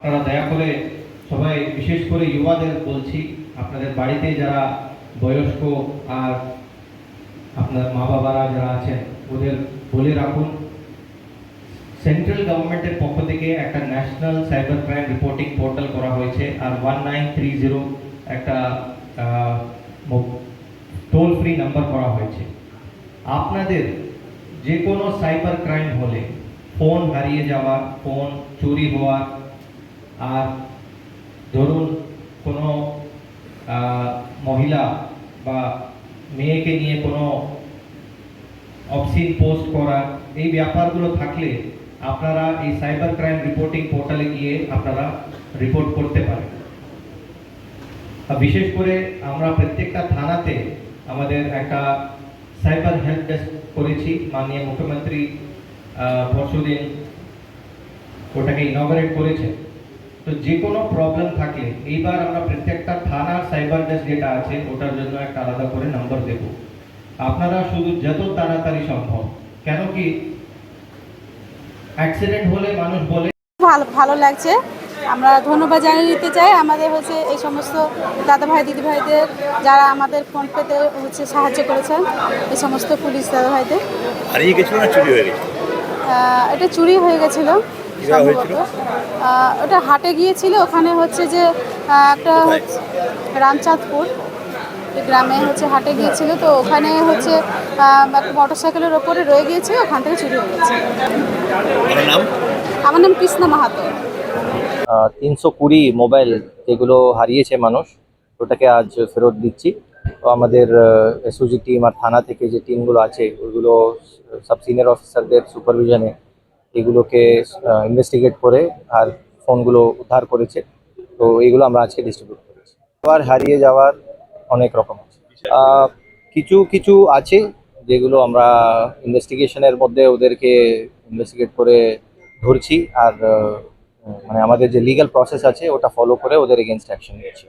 আপনারা দয়া করে সবাই, বিশেষ করে যুবাদের বলছি, আপনাদের বাড়িতে যারা বয়স্ক আর আপনার মা বাবারা যারা আছেন ওদের বলে রাখুন, সেন্ট্রাল গভর্নমেন্টের পক্ষ থেকে একটা national cyber crime reporting portal করা হয়েছে, আর 1930 একটা টোল ফ্রি নাম্বার করা হয়েছে। আপনাদের যে কোনো সাইবার ক্রাইম হলে, ফোন হারিয়ে যাওয়া, ফোন চুরি হওয়া, আর ধরুন কোনো মহিলা বা মেয়েকে নিয়ে কোনো অবসিন পোস্ট করা, এই ব্যাপারগুলো থাকলে আপনারা এই সাইবার ক্রাইম রিপোর্টিং পোর্টালে গিয়ে আপনারা রিপোর্ট করতে পারেন। বিশেষ করে আমরা প্রত্যেকটা থানাতে আমাদের একটা সাইবার হেল্প ডেস্ক করেছি। মাননীয় মুখ্যমন্ত্রী পরশুদিন ওটাকে ইনঅগারেট করেছে। তো যে কোনো প্রবলেম থাকলে এইবার আমরা প্রত্যেকটা থানার সাইবার ডেস্ক যেটা আছে ওটার জন্য একটা আলাদা করে নাম্বার দেব। আপনারা শুধু যত তাড়াতাড়ি সম্ভব, কেন কি অ্যাক্সিডেন্ট হলে মানুষ বলে ভালো লাগছে। আমরা ধন্যবাদ জানিয়ে দিতে চাই আমাদের এই সমস্ত দাদা ভাই দিদি ভাইদের, যারা আমাদের ফোন পেতে সাহায্য করেছেন, এই সমস্ত পুলিশ দাদা ভাইদের। হারিয়ে গেছিল না চুরি হয়ে গেছিল? এটা চুরি হয়ে গেছিলো সম্ভবত। ওটা হাটে গিয়েছিল, ওখানে যে একটা রামচাঁদপুর গ্রামে হাটে গিয়েছিল, তো ওখানে একটা মোটরসাইকেলের ওপরে রয়ে গিয়েছে, ওখান থেকে চুরি হয়ে গেছে। আমার নাম কৃষ্ণা মাহাতো। 320 মোবাইল যেগুলো হারিয়েছে মানুষ, ওটাকে আজ ফেরত দিচ্ছি। তো আমাদের এসওজি টিম আর থানা থেকে যে টিমগুলো আছে ওইগুলো সব সিনিয়র অফিসারদের সুপারভিশনে এগুলোকে ইনভেস্টিগেট করে আর ফোনগুলো উদ্ধার করেছে। তো এইগুলো আমরা আজকে ডিস্ট্রিবিউট করেছি। আবার হারিয়ে যাওয়ার অনেক রকম আছে, কিছু কিছু আছে যেগুলো আমরা ইনভেস্টিগেশনের মধ্যে ওদেরকে ইনভেস্টিগেট করে ধরছি, আর মানে আমাদের যে লিগ্যাল প্রসেস আছে ওটা ফলো করে ওদের এগেনস্ট অ্যাকশন নিচ্ছি।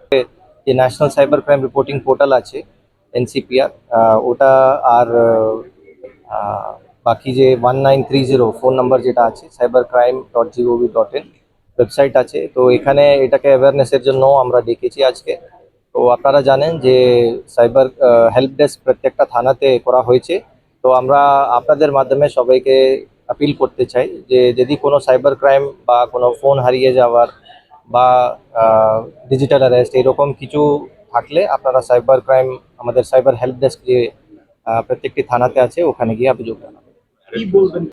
যে national cyber crime reporting portal আছে এনসিপিআর, ওটা আর বাকি যে 1930 ফোন নাম্বার যেটা আছে cybercrime.gov.in ওয়েবসাইট আছে। তো এখানে এটাকে অ্যাওয়ারনেসের জন্য আমরা ডেকেছি আজকে। তো আপনারা জানেন যে সাইবার হেল্প ডেস্ক প্রত্যেকটা থানাতে করা হয়েছে। তো আমরা আপনাদের মাধ্যমে সবাইকে আপিল করতে চাই যে যদি কোনো সাইবার ক্রাইম বা কোনো ফোন হারিয়ে যাওয়ার বা ডিজিটাল অ্যারেস্ট এরকম কিছু থাকলে আপনারা সাইবার ক্রাইম আমাদের সাইবার হেল্প ডেস্ক যে প্রত্যেকটি থানাতে আছে ওখানে গিয়ে অভিযোগ জানাবেন। কি বলবেন?